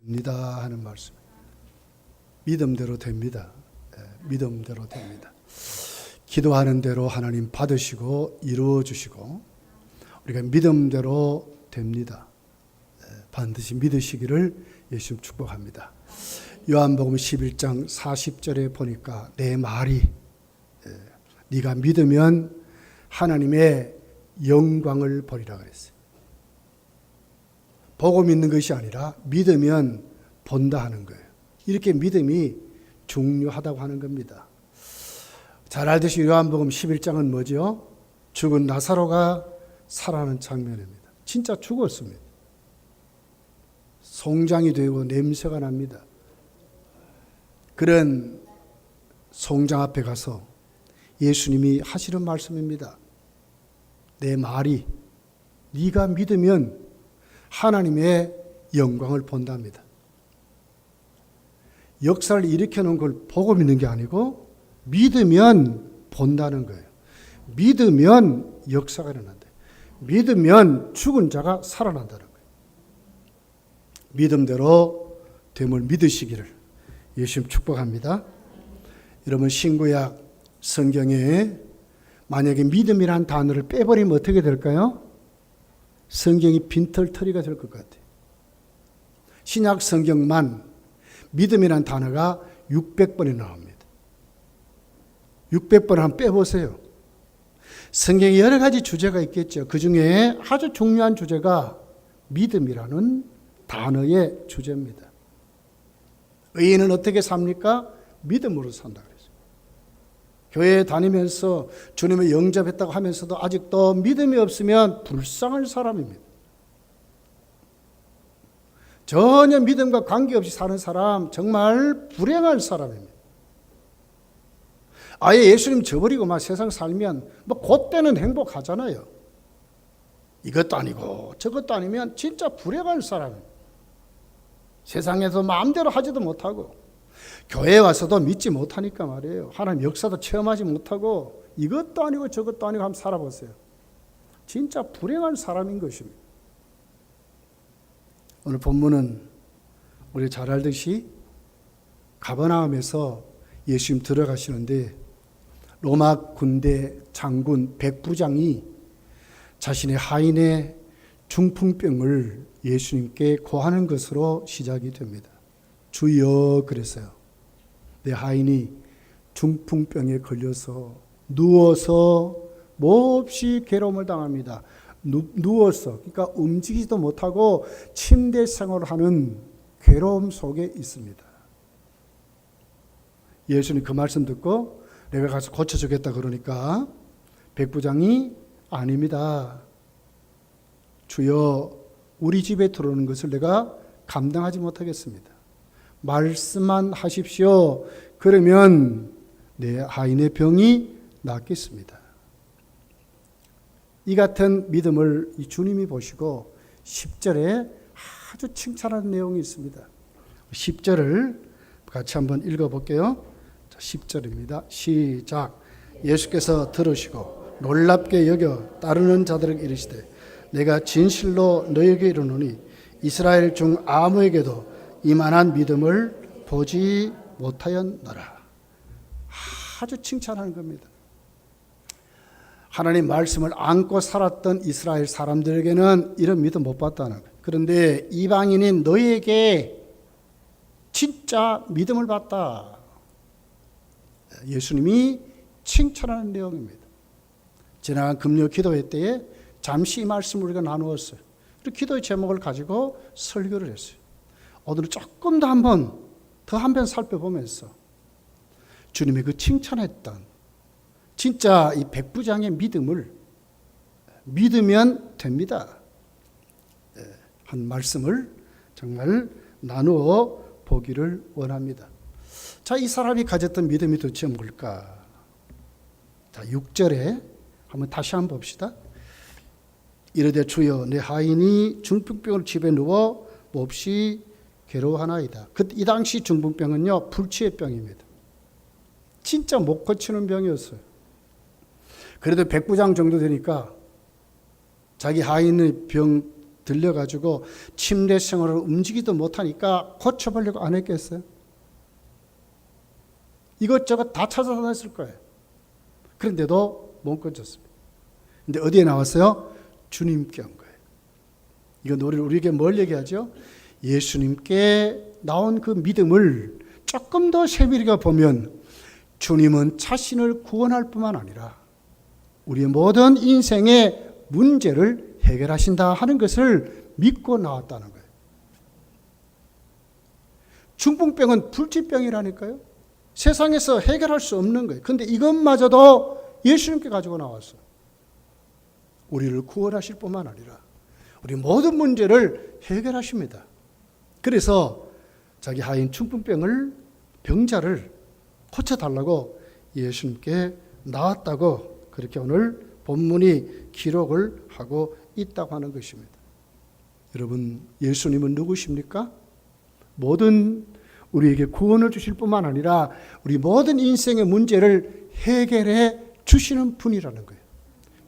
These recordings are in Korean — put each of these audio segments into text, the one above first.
됩니다 하는 말씀. 믿음대로 됩니다. 믿음대로 됩니다. 기도하는 대로 하나님 받으시고 이루어 주시고 우리가 믿음대로 됩니다. 반드시 믿으시기를 예수님 축복합니다. 요한복음 11장 40절에 보니까 내 말이 네가 믿으면 하나님의 영광을 보리라 그랬어요. 보고 믿는 것이 아니라 믿으면 본다 하는 거예요. 이렇게 믿음이 중요하다고 하는 겁니다. 잘 알듯이 요한복음 11장은 뭐죠? 죽은 나사로가 살아나는 장면입니다. 진짜 죽었습니다. 송장이 되고 냄새가 납니다. 그런 송장 앞에 가서 예수님이 하시는 말씀입니다. 내 말이 네가 믿으면 하나님의 영광을 본답니다. 역사를 일으켜놓은 걸 보고 믿는 게 아니고 믿으면 본다는 거예요. 믿으면 역사가 일어난다. 믿으면 죽은 자가 살아난다는 거예요. 믿음대로 됨을 믿으시기를 예수님 축복합니다. 여러분 신구약 성경에 만약에 믿음이란 단어를 빼버리면 어떻게 될까요? 성경이 빈털터리가 될 것 같아요. 신약 성경만 믿음이란 단어가 600번이 나옵니다. 600번 한번 빼보세요. 성경에 여러 가지 주제가 있겠죠. 그 중에 아주 중요한 주제가 믿음이라는 단어의 주제입니다. 의인은 어떻게 삽니까? 믿음으로 산다 그랬어요. 교회에 다니면서 주님을 영접했다고 하면서도 아직도 믿음이 없으면 불쌍한 사람입니다. 전혀 믿음과 관계없이 사는 사람 정말 불행한 사람입니다. 아예 예수님 저버리고 막 세상 살면 뭐 그때는 행복하잖아요. 이것도 아니고 저것도 아니면 진짜 불행한 사람입니다. 세상에서 마음대로 하지도 못하고 교회에 와서도 믿지 못하니까 말이에요. 하나님 역사도 체험하지 못하고 이것도 아니고 저것도 아니고 한번 살아보세요. 진짜 불행한 사람인 것입니다. 오늘 본문은 우리 잘 알듯이 가버나움에서 예수님 들어가시는데 로마 군대 장군 백부장이 자신의 하인의 중풍병을 예수님께 고하는 것으로 시작이 됩니다. 주여 그랬어요. 내 하인이 중풍병에 걸려서 누워서 몹시 괴로움을 당합니다. 누워서 그러니까 움직이지도 못하고 침대 생활을 하는 괴로움 속에 있습니다. 예수님 그 말씀 듣고 내가 가서 고쳐주겠다 그러니까 백부장이 아닙니다. 주여 우리 집에 들어오는 것을 내가 감당하지 못하겠습니다. 말씀만 하십시오. 그러면 내 하인의 병이 낫겠습니다. 이 같은 믿음을 주님이 보시고 10절에 아주 칭찬하는 내용이 있습니다. 10절을 같이 한번 읽어볼게요. 10절입니다. 시작. 예수께서 들으시고 놀랍게 여겨 따르는 자들에게 이르시되 내가 진실로 너에게 이르노니 이스라엘 중 아무에게도 이만한 믿음을 보지 못하였노라. 아주 칭찬하는 겁니다. 하나님 말씀을 안고 살았던 이스라엘 사람들에게는 이런 믿음 못 봤다는 거예요. 그런데 이방인인 너에게 진짜 믿음을 봤다. 예수님이 칭찬하는 내용입니다. 지난 금요 기도회 때에 잠시 이 말씀을 우리가 나누었어요. 그리고 기도의 제목을 가지고 설교를 했어요. 오늘은 조금 더 한 번 살펴보면서 주님의 그 칭찬했던 진짜 이 백부장의 믿음을 믿으면 됩니다. 한 말씀을 정말 나누어 보기를 원합니다. 자, 이 사람이 가졌던 믿음이 도대체 뭘까? 자, 6절에 한번 다시 한번 봅시다. 이르되 주여 내 하인이 중풍병을 집에 누워 몹시 괴로워하나이다. 이 당시 중풍병은요 불치의 병입니다. 진짜 못 고치는 병이었어요. 그래도 백부장 정도 되니까 자기 하인의 병 들려가지고 침대 생활을 움직이도 못하니까 고쳐보려고 안 했겠어요? 이것저것 다 찾아다녔을 거예요. 그런데도 못 고쳤습니다. 근데 어디에 나왔어요? 주님께 온 거예요. 이건 우리에게 뭘 얘기하죠? 예수님께 나온 그 믿음을 조금 더 세밀하게 보면 주님은 자신을 구원할 뿐만 아니라 우리의 모든 인생의 문제를 해결하신다 하는 것을 믿고 나왔다는 거예요. 중풍병은 불치병이라니까요. 세상에서 해결할 수 없는 거예요. 그런데 이것마저도 예수님께 가지고 나왔어요. 우리를 구원하실 뿐만 아니라 우리 모든 문제를 해결하십니다. 그래서 자기 하인 중풍병을 병자를 고쳐달라고 예수님께 나왔다고 그렇게 오늘 본문이 기록을 하고 있다고 하는 것입니다. 여러분, 예수님은 누구십니까? 모든 우리에게 구원을 주실 뿐만 아니라 우리 모든 인생의 문제를 해결해 주시는 분이라는 거예요.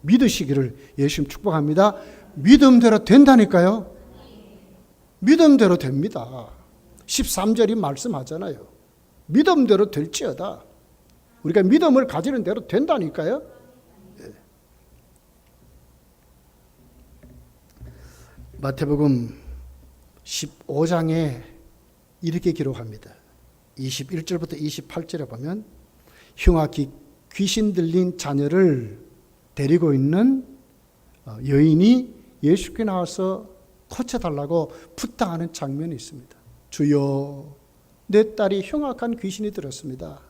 믿으시기를 예수님 축복합니다. 믿음대로 된다니까요. 믿음대로 됩니다. 13절이 말씀하잖아요. 믿음대로 될지어다. 우리가 믿음을 가지는 대로 된다니까요. 네. 마태복음 15장에 이렇게 기록합니다. 21절부터 28절에 보면 흉악히 귀신 들린 자녀를 데리고 있는 여인이 예수께 나와서 고쳐달라고 부탁하는 장면이 있습니다. 주여, 내 딸이 흉악한 귀신이 들었습니다.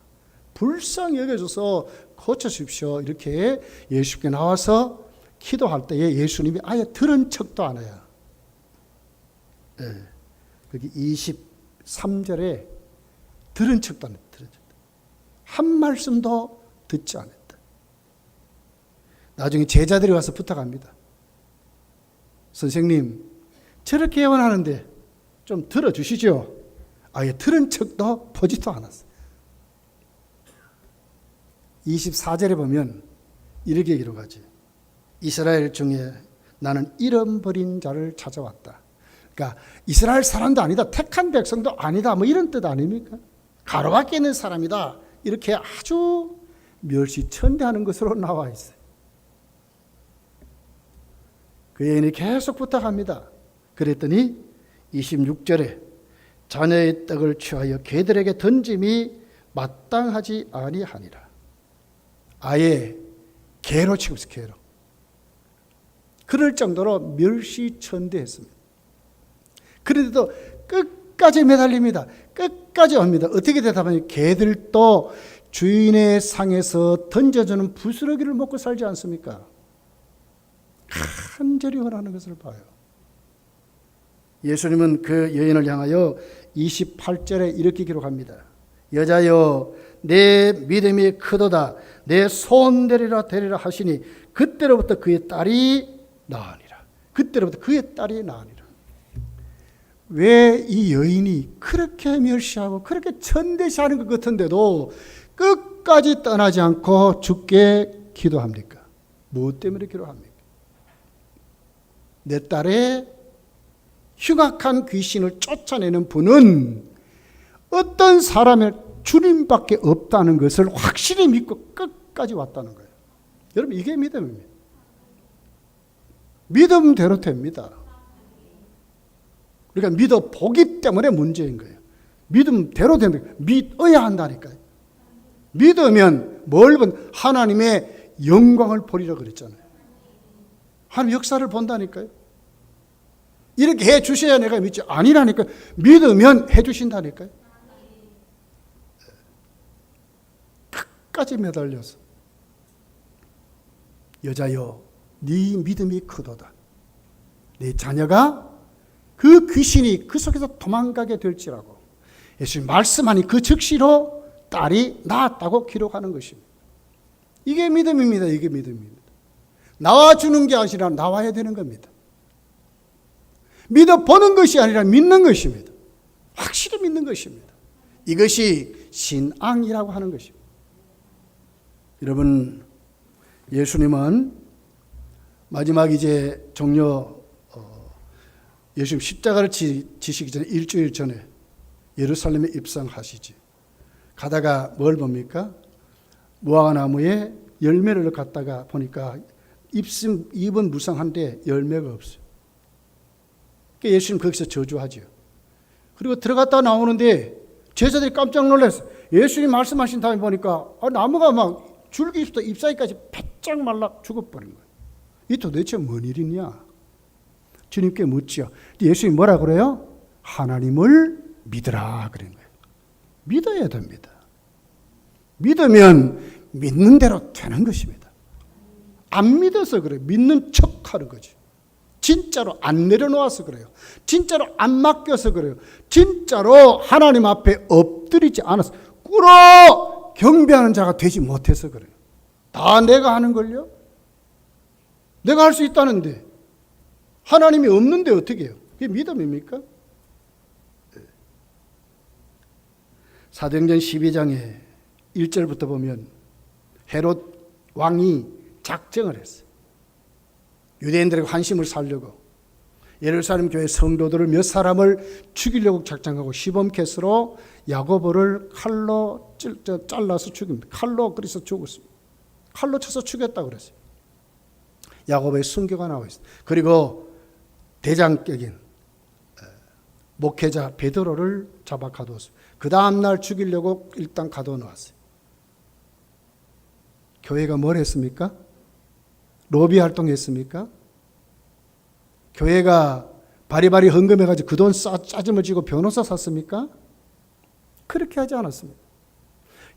불쌍히 여겨줘서 고쳐주십시오. 이렇게 예수께 나와서 기도할 때에 예수님이 아예 들은 척도 안 해요. 네. 여기 23절에 들은 척도 안 했다. 한 말씀도 듣지 않았다. 나중에 제자들이 와서 부탁합니다. 선생님, 저렇게 예언하는데 좀 들어주시죠. 아예 들은 척도 보지도 않았어요. 24절에 보면 이렇게 기록하지. 이스라엘 중에 나는 잃어버린 자를 찾아왔다. 그러니까 이스라엘 사람도 아니다, 택한 백성도 아니다, 뭐 이런 뜻 아닙니까? 가로밖에 있는 사람이다, 이렇게 아주 멸시천대하는 것으로 나와 있어요. 그 여인이 계속 부탁합니다. 그랬더니 26절에 자녀의 떡을 취하여 개들에게 던짐이 마땅하지 아니하니라. 아예 개로 치고 있어요. 개로. 그럴 정도로 멸시천대했습니다. 그런데도 끝까지 매달립니다. 끝까지 옵니다. 어떻게 대답하냐? 개들도 주인의 상에서 던져주는 부스러기를 먹고 살지 않습니까? 간절히 원하는 것을 봐요. 예수님은 그 여인을 향하여 28절에 이렇게 기록합니다. 여자여, 내 믿음이 크도다. 내 손대리라 되리라 하시니 그때로부터 그의 딸이 나으니라. 그때로부터 그의 딸이 나으니라. 왜 이 여인이 그렇게 멸시하고 그렇게 천대시하는 것 같은데도 끝까지 떠나지 않고 주께 기도합니까? 무엇 때문에 기도합니까? 내 딸의 흉악한 귀신을 쫓아내는 분은 어떤 사람의 주님밖에 없다는 것을 확실히 믿고 끝까지 왔다는 거예요. 여러분, 이게 믿음입니다. 믿음대로 됩니다. 우리가 믿어보기 때문에 문제인 거예요. 믿음대로 된다. 믿어야 한다니까요. 믿으면 뭘 본? 하나님의 영광을 보리라 그랬잖아요. 하나님 역사를 본다니까요. 이렇게 해 주셔야 내가 믿지. 아니라니까요. 믿으면 해 주신다니까요. 끝까지 매달려서 여자여, 네 믿음이 크도다. 네 자녀가 그 귀신이 그 속에서 도망가게 될지라고 예수님 말씀하니 그 즉시로 딸이 나았다고 기록하는 것입니다. 이게 믿음입니다. 이게 믿음입니다. 나와주는 게 아니라 나와야 되는 겁니다. 믿어보는 것이 아니라 믿는 것입니다. 확실히 믿는 것입니다. 이것이 신앙이라고 하는 것입니다. 여러분, 예수님은 마지막 이제 종료 예수님 십자가를 지시기 전에 일주일 전에 예루살렘에 입성하시지. 가다가 뭘 봅니까? 무화과나무에 열매를 갖다가 보니까 잎은 무성한데 열매가 없어요. 그러니까 예수님 거기서 저주하죠. 그리고 들어갔다 나오는데 제자들이 깜짝 놀랐어요. 예수님 말씀하신 다음에 보니까 나무가 막 줄기부터 잎사귀까지 바짝 말라 죽어버린 거예요. 이 도대체 뭔 일이냐? 주님께 묻죠. 예수님이 뭐라 그래요? 하나님을 믿으라 그런 거예요. 믿어야 됩니다. 믿으면 믿는 대로 되는 것입니다. 안 믿어서 그래요. 믿는 척하는 거지. 진짜로 안 내려놓아서 그래요. 진짜로 안 맡겨서 그래요. 진짜로 하나님 앞에 엎드리지 않아서 꿇어 경배하는 자가 되지 못해서 그래요. 다 내가 하는 걸요? 내가 할 수 있다는데 하나님이 없는데 어떻게 해요? 그게 믿음입니까? 사도행전 12장에 1절부터 보면 헤롯 왕이 작정을 했어요. 유대인들에게 환심을 살려고 예루살렘 교회 성도들을 몇 사람을 죽이려고 작정하고 시범캐스로 야고보를 칼로 잘라서 죽입니다. 칼로 그래서 죽었습니다. 칼로 쳐서 죽였다고 그랬어요. 야고보의 순교가 나와 있어요. 그리고 대장격인 목회자 베드로를 잡아 가두었어요. 그 다음날 죽이려고 일단 가둬 놓았어요. 교회가 뭘 했습니까? 로비 활동했습니까? 교회가 바리바리 헌금해가지고 그 돈 짜증을 지고 변호사 샀습니까? 그렇게 하지 않았습니다.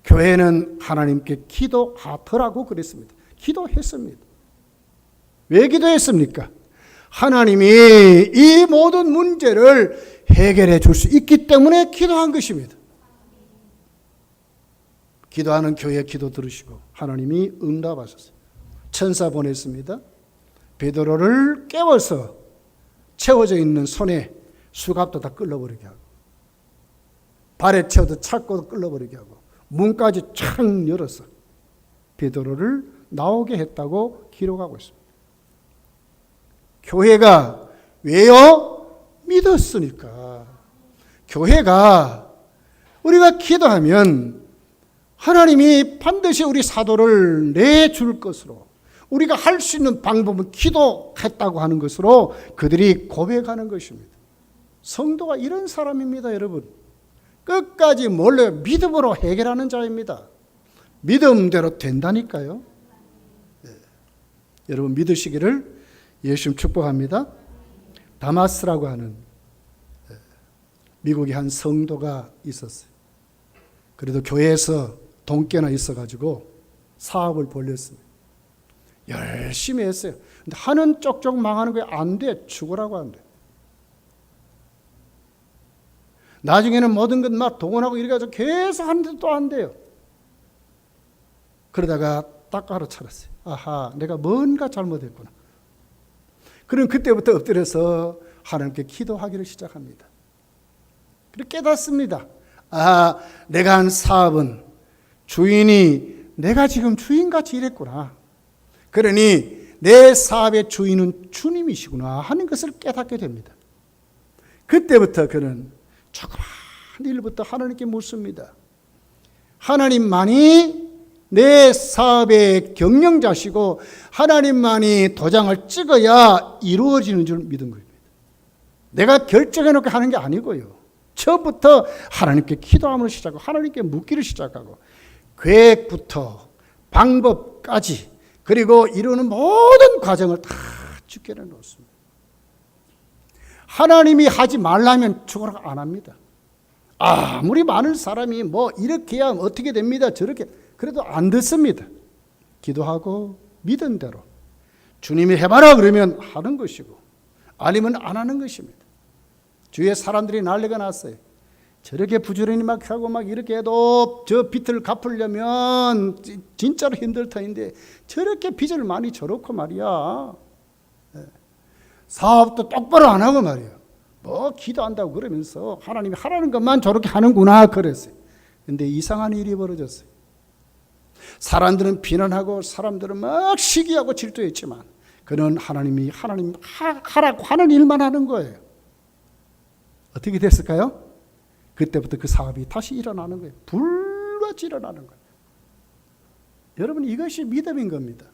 교회는 하나님께 기도하더라고 그랬습니다. 기도했습니다. 왜 기도했습니까? 하나님이 이 모든 문제를 해결해 줄 수 있기 때문에 기도한 것입니다. 기도하는 교회 기도 들으시고 하나님이 응답하셨어요. 천사 보냈습니다. 베드로를 깨워서 채워져 있는 손에 수갑도 다 끌어버리게 하고 발에 채워도 찰고도 끌어버리게 하고 문까지 촥 열어서 베드로를 나오게 했다고 기록하고 있습니다. 교회가 왜요? 믿었으니까. 교회가 우리가 기도하면 하나님이 반드시 우리 사도를 내줄 것으로 우리가 할 수 있는 방법은 기도했다고 하는 것으로 그들이 고백하는 것입니다. 성도가 이런 사람입니다, 여러분. 끝까지 몰래 믿음으로 해결하는 자입니다. 믿음대로 된다니까요. 네. 여러분 믿으시기를 예수님 축복합니다. 다마스라고 하는 미국의 한 성도가 있었어요. 그래도 교회에서 동교나 있어가지고 사업을 벌렸습니다. 열심히 했어요. 근데 하는 쪽쪽 망하는 거에 안 돼. 죽으라고 안 돼. 나중에는 모든 것 막 동원하고 이래가지고 계속 하는데도 또 안 돼요. 그러다가 딱 알아차렸어요. 아하, 내가 뭔가 잘못했구나. 그럼 그때부터 엎드려서 하나님께 기도하기를 시작합니다. 그리고 깨닫습니다. 아, 내가 한 사업은 주인이 내가 지금 주인같이 일했구나. 그러니 내 사업의 주인은 주님이시구나 하는 것을 깨닫게 됩니다. 그때부터 그는 조그만 일부터 하나님께 묻습니다. 하나님만이 내 사업의 경영자시고 하나님만이 도장을 찍어야 이루어지는 줄 믿은 겁니다. 내가 결정해놓고 하는 게 아니고요. 처음부터 하나님께 기도함을 시작하고 하나님께 묻기를 시작하고 계획부터 방법까지 그리고 이루는 모든 과정을 다 죽게 해놓습니다. 하나님이 하지 말라면 죽으라고 안 합니다. 아무리 많은 사람이 뭐 이렇게 해야 어떻게 됩니다. 저렇게 그래도 안 듣습니다. 기도하고 믿은 대로 주님이 해봐라 그러면 하는 것이고 아니면 안 하는 것입니다. 주위에 사람들이 난리가 났어요. 저렇게 부지런히 막 하고 막 이렇게 해도 저 빚을 갚으려면 진짜로 힘들 터인데 저렇게 빚을 많이 져놓고 말이야. 사업도 똑바로 안 하고 말이야. 뭐 기도한다고 그러면서 하나님이 하라는 것만 저렇게 하는구나 그랬어요. 근데 이상한 일이 벌어졌어요. 사람들은 비난하고 사람들은 막 시기하고 질투했지만 그는 하나님 하라고 하는 일만 하는 거예요. 어떻게 됐을까요? 그때부터 그 사업이 다시 일어나는 거예요. 불같이 일어나는 거예요. 여러분, 이것이 믿음인 겁니다.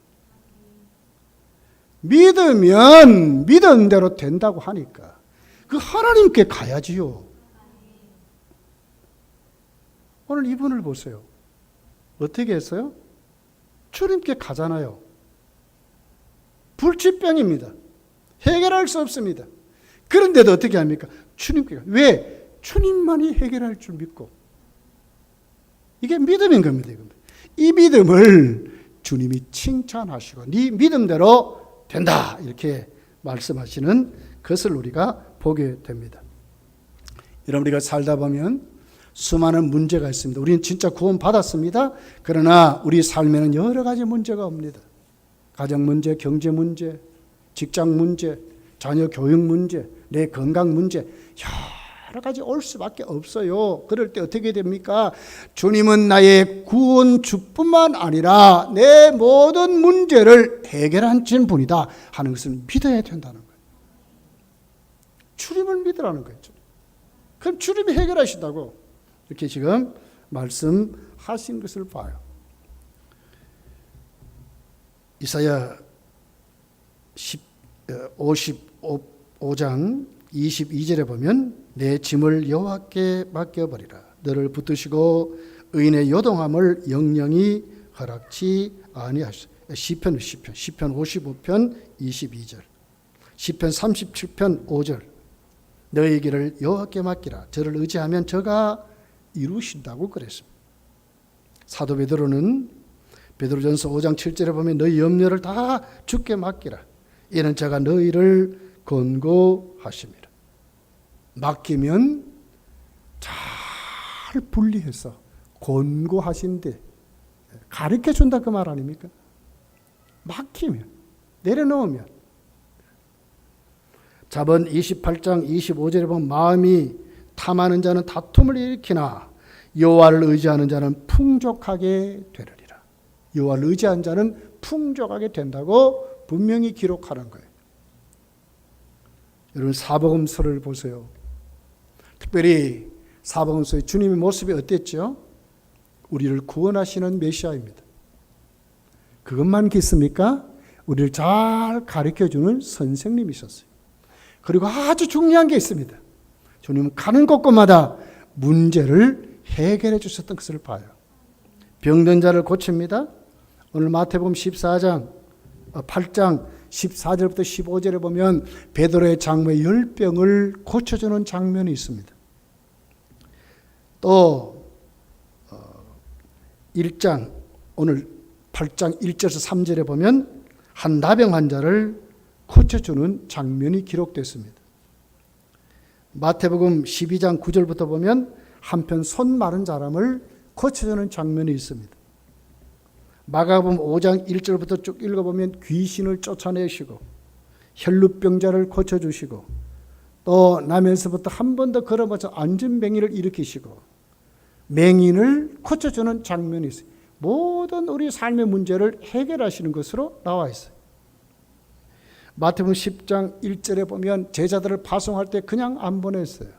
믿으면 믿음대로 된다고 하니까 그 하나님께 가야지요. 오늘 이분을 보세요. 어떻게 했어요? 주님께 가잖아요. 불치병입니다. 해결할 수 없습니다. 그런데도 어떻게 합니까? 주님께 가. 왜? 주님만이 해결할 줄 믿고. 이게 믿음인 겁니다. 이 믿음을 주님이 칭찬하시고 네 믿음대로 된다 이렇게 말씀하시는 것을 우리가 보게 됩니다. 여러분, 우리가 살다 보면 수많은 문제가 있습니다. 우리는 진짜 구원 받았습니다. 그러나 우리 삶에는 여러 가지 문제가 옵니다. 가정 문제, 경제 문제, 직장 문제, 자녀 교육 문제, 내 건강 문제, 여러 가지 올 수밖에 없어요. 그럴 때 어떻게 됩니까? 주님은 나의 구원주뿐만 아니라 내 모든 문제를 해결하신 분이다 하는 것을 믿어야 된다는 거예요. 주님을 믿으라는 거죠. 그럼 주님이 해결하신다고 이렇게 지금 말씀하신 것을 봐요. 이사야 55장 22절에 보면 내 짐을 여호와께 맡겨버리라. 너를 붙드시고 의인의 요동함을 영영히 허락치 아니하시오. 시편 55편 22절, 시편 37편 5절. 너의 길을 여호와께 맡기라. 저를 의지하면 저가 이루신다고 그랬습니다. 사도 베드로는 베드로전서 5장 7절에 보면 너희 염려를 다 주께 맡기라. 이는 저가 너희를 권고하십니다. 맡기면 잘 분리해서 권고하신데 가르쳐 준다 그 말 아닙니까? 맡기면, 내려놓으면. 잠언 28장 25절에 보면 마음이 탐하는 자는 다툼을 일으키나 여호와를 의지하는 자는 풍족하게 되리라. 여호와를 의지하는 자는 풍족하게 된다고 분명히 기록하는 거예요. 여러분, 사복음서를 보세요. 특별히 사복음서의 주님의 모습이 어땠죠? 우리를 구원하시는 메시아입니다. 그것만 믿습니까? 우리를 잘 가르쳐주는 선생님이셨어요. 그리고 아주 중요한 게 있습니다. 주님은 가는 곳곳마다 문제를 해결해 주셨던 것을 봐요. 병든 자를 고칩니다. 오늘 마태복음 8장 14절부터 15절에 보면 베드로의 장모의 열병을 고쳐주는 장면이 있습니다. 또 1장 오늘 8장 1절에서 3절에 보면 한 나병 환자를 고쳐주는 장면이 기록됐습니다. 마태복음 12장 9절부터 보면 한편 손 마른 사람을 고쳐주는 장면이 있습니다. 마가복음 5장 1절부터 쭉 읽어보면 귀신을 쫓아내시고 혈루병자를 고쳐주시고 또 나면서부터 한 번 더 걸어봐서 안전뱅이를 일으키시고 맹인을 고쳐주는 장면이 있어요. 모든 우리 삶의 문제를 해결하시는 것으로 나와 있어요. 마태복음 10장 1절에 보면 제자들을 파송할 때 그냥 안 보냈어요.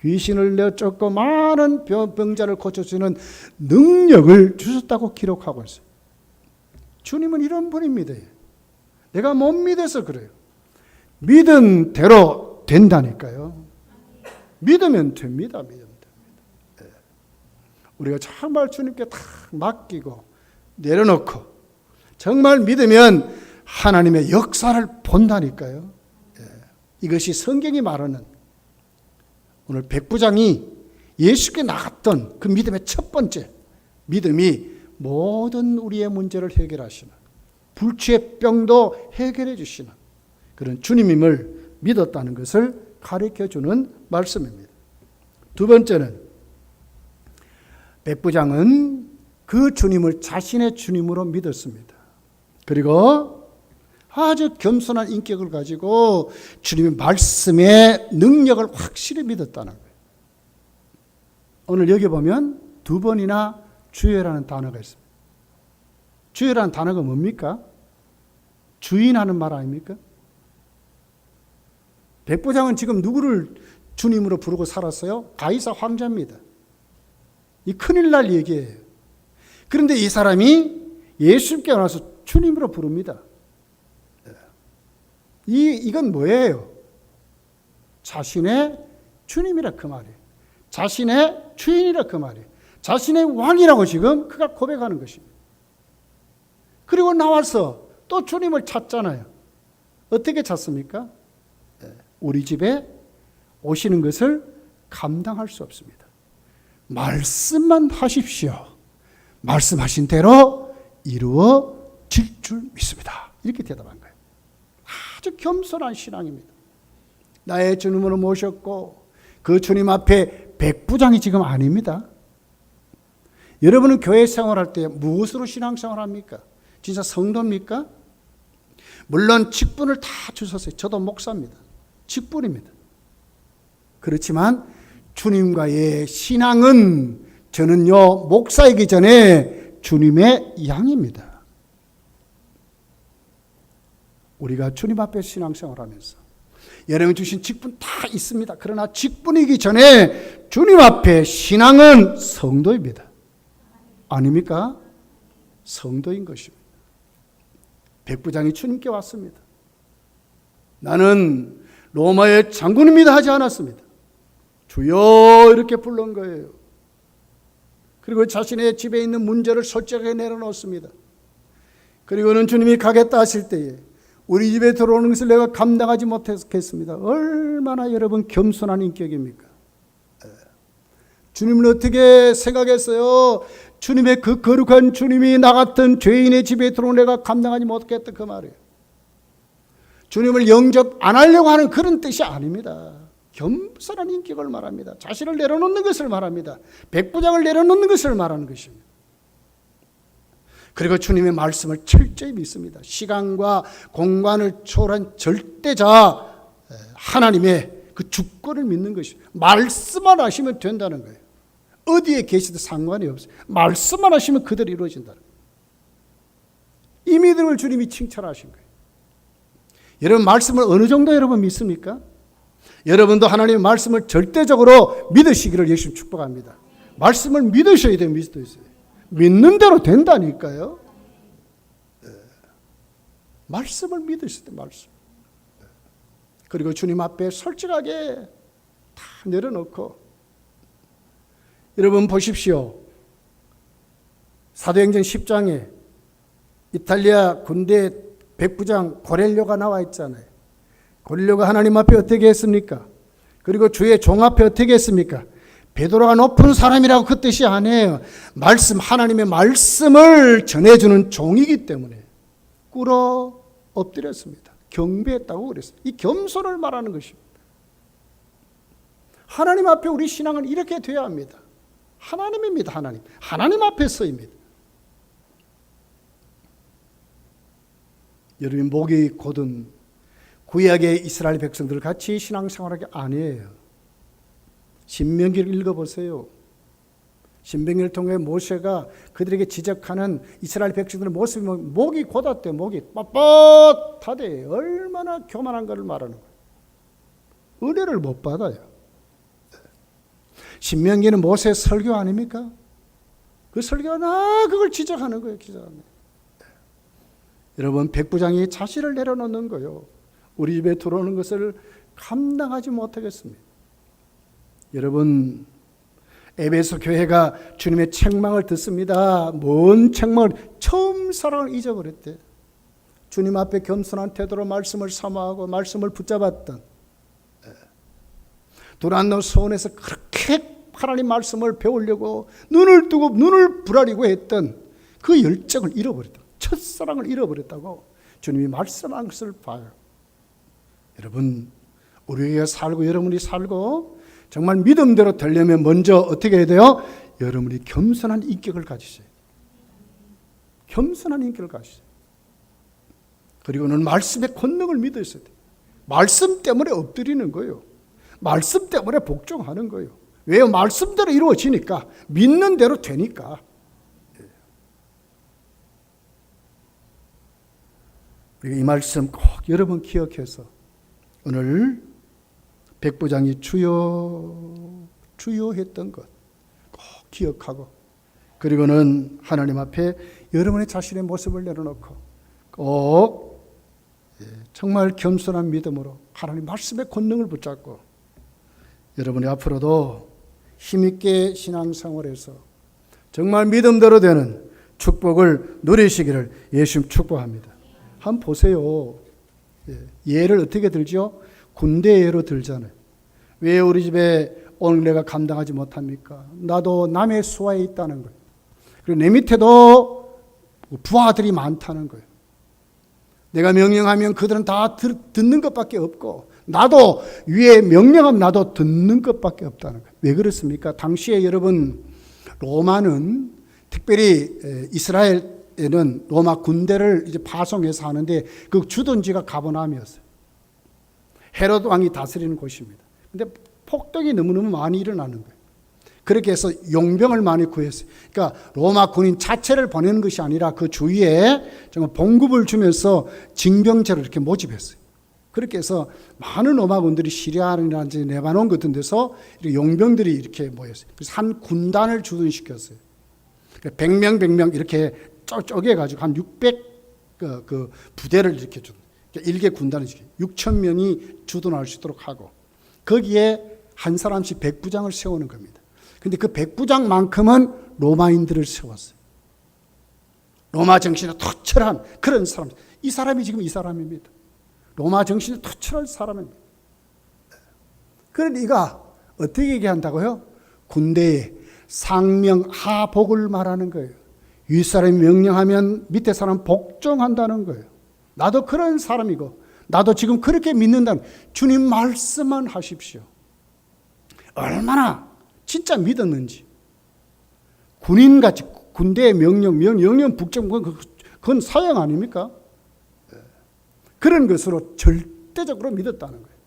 귀신을 내쫓고 많은 병자를 고쳐주는 능력을 주셨다고 기록하고 있어요. 주님은 이런 분입니다. 내가 못 믿어서 그래요. 믿음대로 된다니까요. 믿으면 됩니다. 믿으면 됩니다. 우리가 정말 주님께 다 맡기고 내려놓고 정말 믿으면 하나님의 역사를 본다니까요. 이것이 성경이 말하는 오늘 백부장이 예수께 나갔던 그 믿음의 첫 번째 믿음이 모든 우리의 문제를 해결하시는 불치의 병도 해결해 주시는 그런 주님임을 믿었다는 것을 가르쳐주는 말씀입니다. 두 번째는 백부장은 그 주님을 자신의 주님으로 믿었습니다. 그리고 아주 겸손한 인격을 가지고 주님의 말씀의 능력을 확실히 믿었다는 거예요. 오늘 여기 보면 두 번이나 주여라는 단어가 있습니다. 주여라는 단어가 뭡니까? 주인하는 말 아닙니까? 백부장은 지금 누구를 주님으로 부르고 살았어요? 가이사 황제입니다. 이 큰일 날 얘기예요. 그런데 이 사람이 예수님께 와서 주님으로 부릅니다. 이건 뭐예요? 자신의 주님이라 그 말이에요. 자신의 주인이라 그 말이에요. 자신의 왕이라고 지금 그가 고백하는 것입니다. 그리고 나와서 또 주님을 찾잖아요. 어떻게 찾습니까? 우리 집에 오시는 것을 감당할 수 없습니다. 말씀만 하십시오. 말씀하신 대로 이루어질 줄 믿습니다. 이렇게 대답한 거예요. 아주 겸손한 신앙입니다. 나의 주님으로 모셨고 그 주님 앞에 백부장이 지금 아닙니다. 여러분은 교회 생활할 때 무엇으로 신앙생활 합니까? 진짜 성도입니까? 물론 직분을 다 주셨어요. 저도 목사입니다. 직분입니다. 그렇지만 주님과의 신앙은 저는요 목사이기 전에 주님의 양입니다. 우리가 주님 앞에 신앙생활하면서 여러분 주신 직분 다 있습니다. 그러나 직분이기 전에 주님 앞에 신앙은 성도입니다. 아닙니까? 성도인 것입니다. 백부장이 주님께 왔습니다. 나는 로마의 장군입니다 하지 않았습니다. 주여 이렇게 부른 거예요. 그리고 자신의 집에 있는 문제를 솔직하게 내려놓습니다. 그리고는 주님이 가겠다 하실 때에 우리 집에 들어오는 것을 내가 감당하지 못했겠습니다. 얼마나 여러분 겸손한 인격입니까? 주님은 어떻게 생각했어요? 주님의 그 거룩한 주님이 나 같은 죄인의 집에 들어온 내가 감당하지 못했다 그 말이에요. 주님을 영접 안 하려고 하는 그런 뜻이 아닙니다. 겸손한 인격을 말합니다. 자신을 내려놓는 것을 말합니다. 백부장을 내려놓는 것을 말하는 것입니다. 그리고 주님의 말씀을 철저히 믿습니다. 시간과 공간을 초월한 절대자 하나님의 그 주권을 믿는 것입니다. 말씀만 하시면 된다는 거예요. 어디에 계시든 상관이 없어요. 말씀만 하시면 그대로 이루어진다는 거예요. 이 믿음을 주님이 칭찬하신 거예요. 여러분 말씀을 어느 정도 여러분 믿습니까? 여러분도 하나님의 말씀을 절대적으로 믿으시기를 예수님 축복합니다. 말씀을 믿으셔야 돼요. 믿는 대로 된다니까요. 말씀을 믿으셔야 돼요. 말씀. 그리고 주님 앞에 솔직하게 다 내려놓고 여러분 보십시오. 사도행전 10장에 이탈리아 군대 백부장 고렐료가 나와 있잖아요. 고렐료가 하나님 앞에 어떻게 했습니까? 그리고 주의 종 앞에 어떻게 했습니까? 베드로가 높은 사람이라고 그 뜻이 아니에요. 말씀, 하나님의 말씀을 전해주는 종이기 때문에 꿇어 엎드렸습니다. 경배했다고 그랬어요. 이 겸손을 말하는 것입니다. 하나님 앞에 우리 신앙은 이렇게 돼야 합니다. 하나님입니다. 하나님. 하나님 앞에서입니다. 여러분 목이 곧은 구약의 이스라엘 백성들 같이 신앙생활하기 아니에요. 신명기를 읽어보세요. 신명기를 통해 모세가 그들에게 지적하는 이스라엘 백성들의 모습이 목이 곧았대. 목이 뻣뻣하대. 얼마나 교만한 것을 말하는 거예요. 은혜를 못 받아요. 신명기는 모세의 설교 아닙니까? 그 설교가 그걸 지적하는 거예요. 여러분 백부장이 자신을 내려놓는 거예요. 우리 집에 들어오는 것을 감당하지 못하겠습니다. 여러분 에베소 교회가 주님의 책망을 듣습니다. 뭔 책망을? 처음 사랑을 잊어버렸대. 주님 앞에 겸손한 태도로 말씀을 사모하고 말씀을 붙잡았던 두란노 소원에서 그렇게 하나님 말씀을 배우려고 눈을 뜨고 눈을 부라리고 했던 그 열정을 잃어버렸다. 첫사랑을 잃어버렸다고 주님이 말씀한 것을 봐요. 여러분 우리가 살고 여러분이 살고 정말 믿음대로 되려면 먼저 어떻게 해야 돼요? 여러분이 겸손한 인격을 가지셔야 돼요. 겸손한 인격을 가지셔야 돼요. 그리고는 말씀의 권능을 믿으셔야 돼요. 말씀 때문에 엎드리는 거예요. 말씀 때문에 복종하는 거예요. 왜요? 말씀대로 이루어지니까. 믿는 대로 되니까. 이 말씀 꼭 여러분 기억해서 오늘 백부장이 주여 주여 했던 것 꼭 기억하고, 그리고는 하나님 앞에 여러분의 자신의 모습을 내려놓고 꼭 정말 겸손한 믿음으로 하나님 말씀의 권능을 붙잡고 여러분이 앞으로도 힘있게 신앙생활에서 정말 믿음대로 되는 축복을 누리시기를 예수님 축복합니다. 한번 보세요. 예를 어떻게 들죠? 군대 예로 들잖아요. 왜 우리 집에 오늘 내가 감당하지 못합니까? 나도 남의 수하에 있다는 거예요. 그리고 내 밑에도 부하들이 많다는 거예요. 내가 명령하면 그들은 다 듣는 것밖에 없고, 나도 위에 명령하면 나도 듣는 것밖에 없다는 거예요. 왜 그렇습니까? 당시에 여러분, 로마는 특별히 이스라엘에는 로마 군대를 이제 파송해서 하는데 그 주둔지가 가버나움이었어요. 헤롯 왕이 다스리는 곳입니다. 근데 폭동이 너무너무 많이 일어나는 거예요. 그렇게 해서 용병을 많이 구했어요. 그러니까 로마 군인 자체를 보내는 것이 아니라 그 주위에 정말 봉급을 주면서 징병제로 이렇게 모집했어요. 그렇게 해서 많은 로마 군들이 시리아라든지 레바논 같은 데서 용병들이 이렇게 모였어요. 그래서 한 군단을 주둔시켰어요. 100명 이렇게 쪼개가지고 한 600 그 부대를 이렇게 준, 일개 군단을 6,000명이 주둔할 수 있도록 하고, 거기에 한 사람씩 백부장을 세우는 겁니다. 근데 그 백부장만큼은 로마인들을 세웠어요. 로마 정신에 투철한 그런 사람. 이 사람이 지금 이 사람입니다. 로마 정신에 투철한 사람입니다. 그러니까 어떻게 얘기한다고요? 군대에 상명하복을 말하는 거예요. 윗사람이 명령하면 밑에 사람 복종한다는 거예요. 나도 그런 사람이고, 나도 지금 그렇게 믿는다는, 주님 말씀만 하십시오. 얼마나 진짜 믿었는지. 군인같이 군대의 명령 북정, 그건 사형 아닙니까? 그런 것으로 절대적으로 믿었다는 거예요.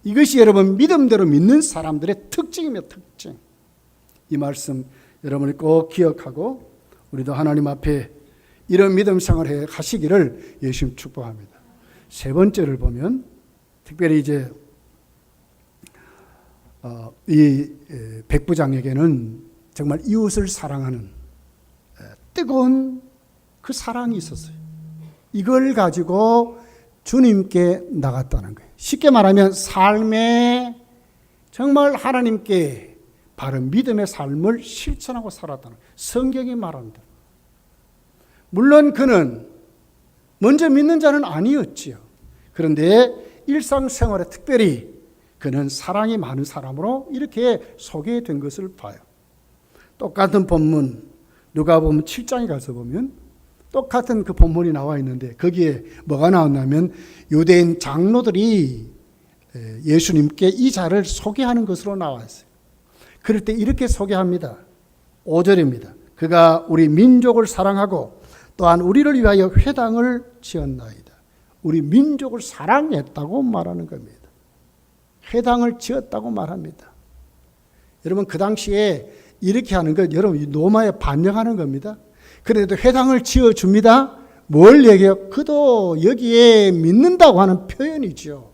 이것이 여러분 믿음대로 믿는 사람들의 특징이며 특징. 이 말씀 여러분이 꼭 기억하고 우리도 하나님 앞에 이런 믿음 생활을 하시기를 예수님 축복합니다. 세 번째를 보면 특별히 이제 이 백부장에게는 정말 이웃을 사랑하는 뜨거운 그 사랑이 있었어요. 이걸 가지고 주님께 나갔다는 거예요. 쉽게 말하면 삶에 정말 하나님께 바른 믿음의 삶을 실천하고 살았다는 거예요. 성경이 말합니다. 물론 그는 먼저 믿는 자는 아니었지요. 그런데 일상생활에 특별히 그는 사랑이 많은 사람으로 이렇게 소개된 것을 봐요. 똑같은 본문 누가복음 7장에 가서 보면 똑같은 그 본문이 나와 있는데 거기에 뭐가 나왔냐면 유대인 장로들이 예수님께 이 자를 소개하는 것으로 나와 있어요. 그럴 때 이렇게 소개합니다. 5절입니다. 그가 우리 민족을 사랑하고 또한 우리를 위하여 회당을 지었나이다. 우리 민족을 사랑했다고 말하는 겁니다. 회당을 지었다고 말합니다. 여러분 그 당시에 이렇게 하는 것 여러분 로마에 반영하는 겁니다. 그래도 회당을 지어줍니다. 뭘 얘기해요? 그도 여기에 믿는다고 하는 표현이죠.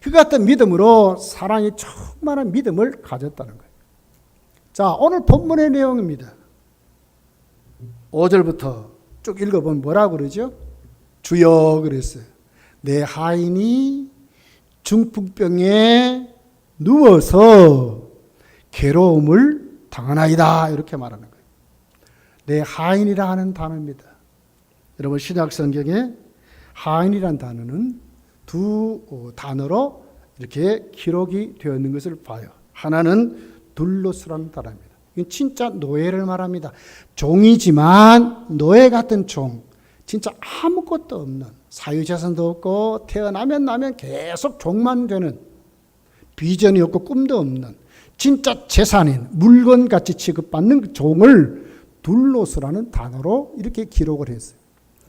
그 같은 믿음으로 사랑이 충만한 믿음을 가졌다는 거예요. 자, 오늘 본문의 내용입니다. 5절부터 쭉 읽어보면 뭐라고 그러죠? 주여 그랬어요. 내 하인이 중풍병에 누워서 괴로움을 당하나이다 이렇게 말하는 거예요. 내 하인이라 하는 단어입니다. 여러분 신약 성경에 하인이라는 단어는 두 단어로 이렇게 기록이 되어 있는 것을 봐요. 하나는 둘로스라는 단어입니다. 이건 진짜 노예를 말합니다. 종이지만 노예 같은 종, 진짜 아무것도 없는, 사유재산도 없고 태어나면 계속 종만 되는, 비전이 없고 꿈도 없는 진짜 재산인 물건같이 취급받는 그 종을 둘로스라는 단어로 이렇게 기록을 했어요.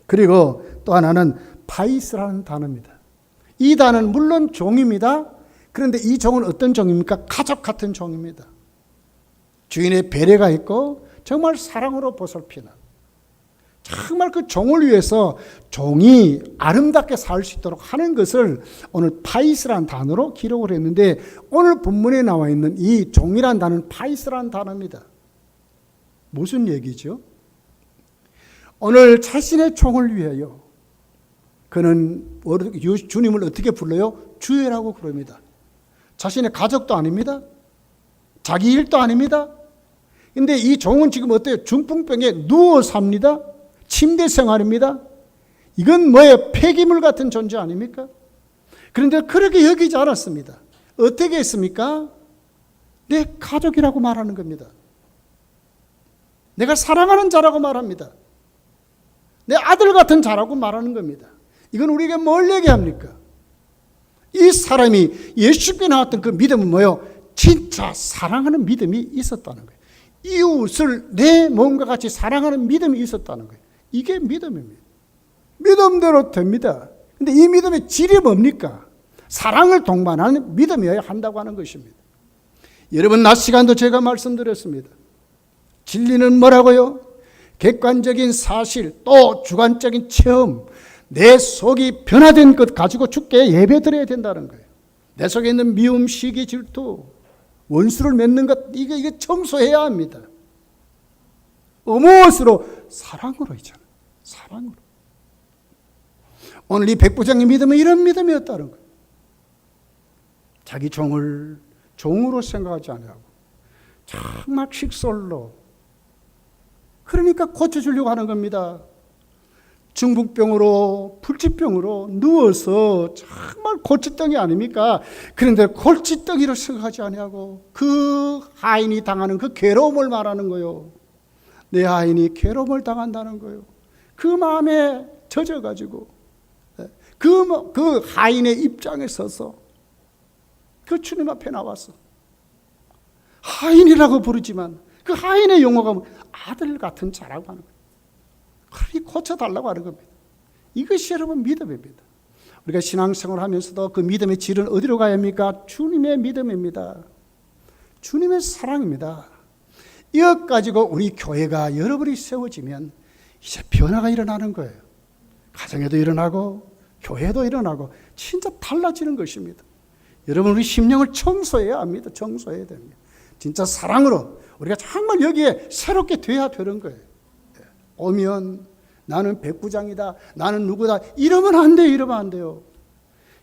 그리고 또 하나는 파이스라는 단어입니다. 이 단어는 물론 종입니다. 그런데 이 종은 어떤 종입니까? 가족 같은 종입니다. 주인의 배려가 있고 정말 사랑으로 보살피는, 정말 그 종을 위해서 종이 아름답게 살 수 있도록 하는 것을 오늘 파이스라는 단어로 기록을 했는데, 오늘 본문에 나와 있는 이 종이란 단어는 파이스라는 단어입니다. 무슨 얘기죠? 오늘 자신의 종을 위하여 그는 주님을 어떻게 불러요? 주여라고 부릅니다. 자신의 가족도 아닙니다. 자기 일도 아닙니다. 근데 이 종은 지금 어때요? 중풍병에 누워 삽니다. 침대 생활입니다. 이건 뭐예요? 폐기물 같은 존재 아닙니까? 그런데 그렇게 여기지 않았습니다. 어떻게 했습니까? 내 가족이라고 말하는 겁니다. 내가 사랑하는 자라고 말합니다. 내 아들 같은 자라고 말하는 겁니다. 이건 우리에게 뭘 얘기합니까? 이 사람이 예수께 나왔던 그 믿음은 뭐예요? 진짜 사랑하는 믿음이 있었다는 거예요. 이웃을 내 몸과 같이 사랑하는 믿음이 있었다는 거예요. 이게 믿음입니다. 믿음대로 됩니다. 근데 이 믿음의 질이 뭡니까? 사랑을 동반하는 믿음이어야 한다고 하는 것입니다. 여러분, 낮 시간도 제가 말씀드렸습니다. 진리는 뭐라고요? 객관적인 사실, 또 주관적인 체험, 내 속이 변화된 것 가지고 주께 예배 드려야 된다는 거예요. 내 속에 있는 미움, 시기, 질투, 원수를 맺는 것, 이게 청소해야 합니다. 무엇으로? 사랑으로 있잖아요. 사랑으로. 오늘 이 백부장의 믿음은 이런 믿음이었다는 거예요. 자기 종을 종으로 생각하지 않고 정말 식솔로, 그러니까 고쳐주려고 하는 겁니다. 중풍병으로, 불치병으로 누워서 정말 골칫덩이 아닙니까? 그런데 골칫덩이를 생각하지 아니하고 그 하인이 당하는 그 괴로움을 말하는 거예요. 내 하인이 괴로움을 당한다는 거예요. 그 마음에 젖어가지고 그 하인의 입장에 서서 그 주님 앞에 나왔어. 하인이라고 부르지만 그 하인의 용어가 아들 같은 자라고 하는 거예요. 그러니 고쳐달라고 하는 겁니다. 이것이 여러분 믿음입니다. 우리가 신앙생활을 하면서도 그 믿음의 질은 어디로 가야 합니까? 주님의 믿음입니다. 주님의 사랑입니다. 이것 가지고 우리 교회가 여러분이 세워지면 이제 변화가 일어나는 거예요. 가정에도 일어나고 교회도 일어나고 진짜 달라지는 것입니다. 여러분, 우리 심령을 청소해야 합니다. 청소해야 됩니다. 진짜 사랑으로 우리가 정말 여기에 새롭게 돼야 되는 거예요. 오면 나는 백부장이다, 나는 누구다, 이러면 안 돼요. 이러면 안 돼요.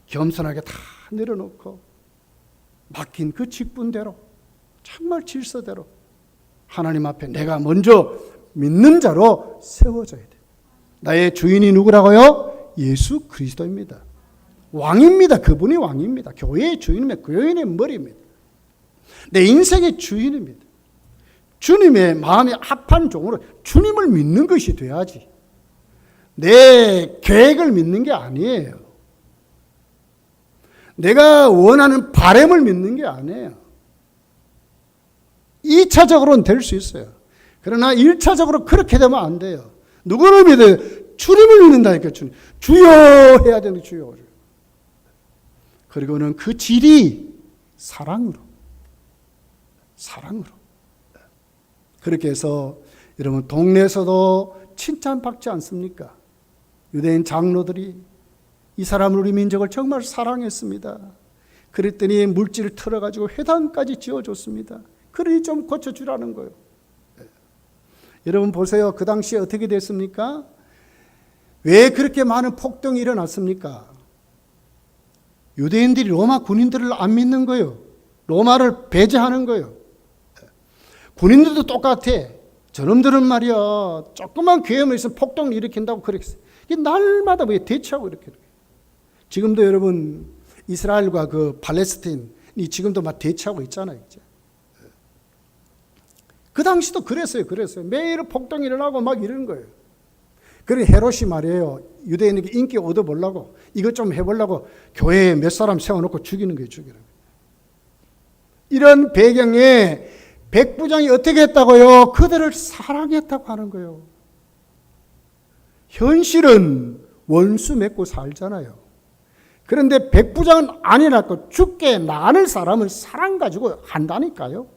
겸손하게 다 내려놓고 맡긴 그 직분대로, 정말 질서대로 하나님 앞에 내가 먼저 믿는 자로 세워져야 돼. 나의 주인이 누구라고요? 예수 그리스도입니다. 왕입니다. 그분이 왕입니다. 교회의 주인입니다. 교회의 머리입니다. 내 인생의 주인입니다. 주님의 마음에 합한 종으로 주님을 믿는 것이 돼야지. 내 계획을 믿는 게 아니에요. 내가 원하는 바람을 믿는 게 아니에요. 2차적으로는 될 수 있어요. 그러나 1차적으로 그렇게 되면 안 돼요. 누구를 믿어요? 주님을 믿는다니까. 주여 해야 되는 주여. 그리고는 그 질이 사랑으로. 그렇게 해서 여러분, 동네에서도 칭찬받지 않습니까? 유대인 장로들이 이 사람을, 우리 민족을 정말 사랑했습니다. 그랬더니 물질을 털어가지고 회당까지 지어줬습니다. 그러니 좀 고쳐주라는 거예요. 여러분 보세요. 그 당시에 어떻게 됐습니까? 왜 그렇게 많은 폭동이 일어났습니까? 유대인들이 로마 군인들을 안 믿는 거예요. 로마를 배제하는 거예요. 군인들도 똑같아. 저놈들은 말이야, 조그만 괴험을 있으면 폭동을 일으킨다고 그랬어요. 이게 날마다 왜 대치하고 이렇게. 지금도 여러분, 이스라엘과 그 팔레스타인이 지금도 막 대치하고 있잖아요. 이제. 그 당시도 그랬어요. 매일 폭동이 일어나고 막 이러는 거예요. 그래 헤롯이 말이에요. 유대인에게 인기 얻어보려고, 이것 좀 해보려고 교회에 몇 사람 세워놓고 죽이는 거예요. 이런 배경에 백부장이 어떻게 했다고요? 그들을 사랑했다고 하는 거예요. 현실은 원수 맺고 살잖아요. 그런데 백부장은 아니라고 죽게 나가는 사람을 사랑 가지고 한다니까요.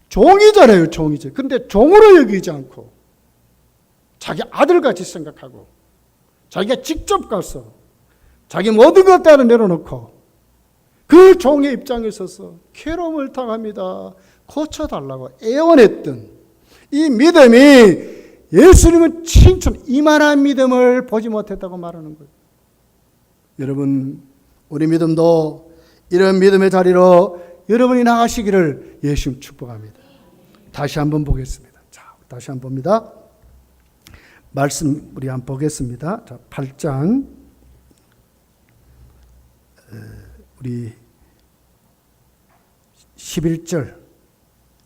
종이잖아요. 종이죠. 그런데 종으로 여기지 않고 자기 아들같이 생각하고 자기가 직접 가서 자기 모든 것 따로 내려놓고 그 종의 입장에 서서 괴로움을 당합니다. 고쳐달라고 애원했던 이 믿음이 예수님은 칭찬, 이만한 믿음을 보지 못했다고 말하는 거예요. 여러분, 우리 믿음도 이런 믿음의 자리로 여러분이 나가시기를 예수님 축복합니다. 다시 한번 보겠습니다. 자, 다시 한번 봅니다. 말씀 우리 한번 보겠습니다. 자, 8장 우리 11절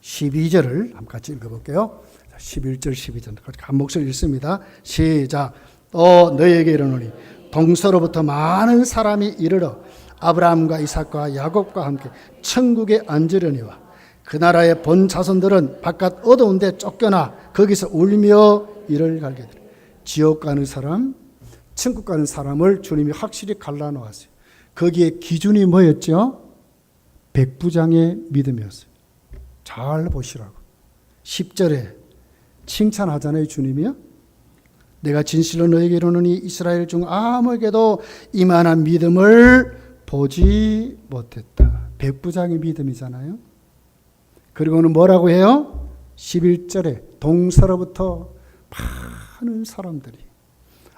12절을 한번 같이 읽어볼게요. 11절 12절 한 목소리 읽습니다. 시작. 또 너희에게 이르노니 동서로부터 많은 사람이 이르러 아브라함과 이삭과 야곱과 함께 천국에 앉으려니와 그 나라의 본 자손들은 바깥 어두운 데 쫓겨나 거기서 울며 이를 갈게 되리라. 지옥 가는 사람, 천국 가는 사람을 주님이 확실히 갈라놓았어요. 거기에 기준이 뭐였죠? 백부장의 믿음이었어요. 잘 보시라고. 10절에 칭찬하잖아요, 주님이요. 내가 진실로 너에게 이르노니 이스라엘 중 아무에게도 이만한 믿음을 보지 못했다. 백부장의 믿음이잖아요. 그리고는 뭐라고 해요? 11절에 동서로부터 많은 사람들이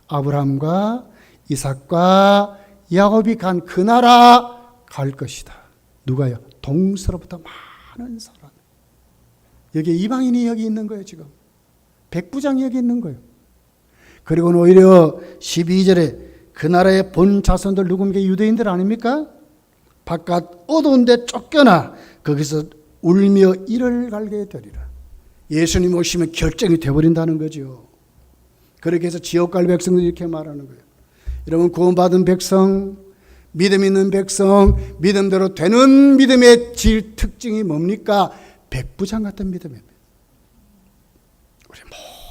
아브라함과 이삭과 야곱이 간 그 나라 갈 것이다. 누가요? 동서로부터 많은 사람. 여기 이방인이 여기 있는 거예요, 지금. 백부장이 여기 있는 거예요. 그리고는 오히려 12절에 그 나라의 본 자손들 누굽니까? 유대인들 아닙니까? 바깥 어두운 데 쫓겨나 거기서 울며 이를 갈게 되리라. 예수님 오시면 결정이 되어버린다는 거죠. 그렇게 해서 지옥 갈 백성들 이렇게 말하는 거예요. 여러분, 구원받은 백성, 믿음 있는 백성, 믿음대로 되는 믿음의 질 특징이 뭡니까? 백부장 같은 믿음입니다. 우리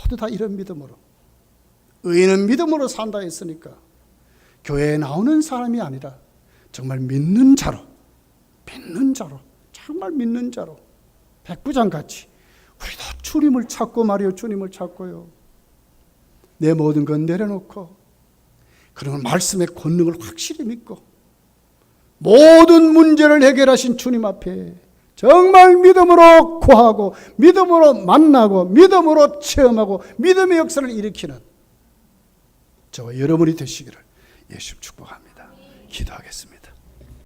모두 다 이런 믿음으로, 의인은 믿음으로 산다 했으니까 교회에 나오는 사람이 아니라 정말 믿는 자로, 정말 믿는 자로 백부장같이 우리도 주님을 찾고 말이요, 주님을 찾고요. 내 모든 건 내려놓고 그리고 말씀의 권능을 확실히 믿고 모든 문제를 해결하신 주님 앞에 정말 믿음으로 구하고 믿음으로 만나고 믿음으로 체험하고 믿음의 역사를 일으키는 저와 여러분이 되시기를 예수 축복합니다. 기도하겠습니다.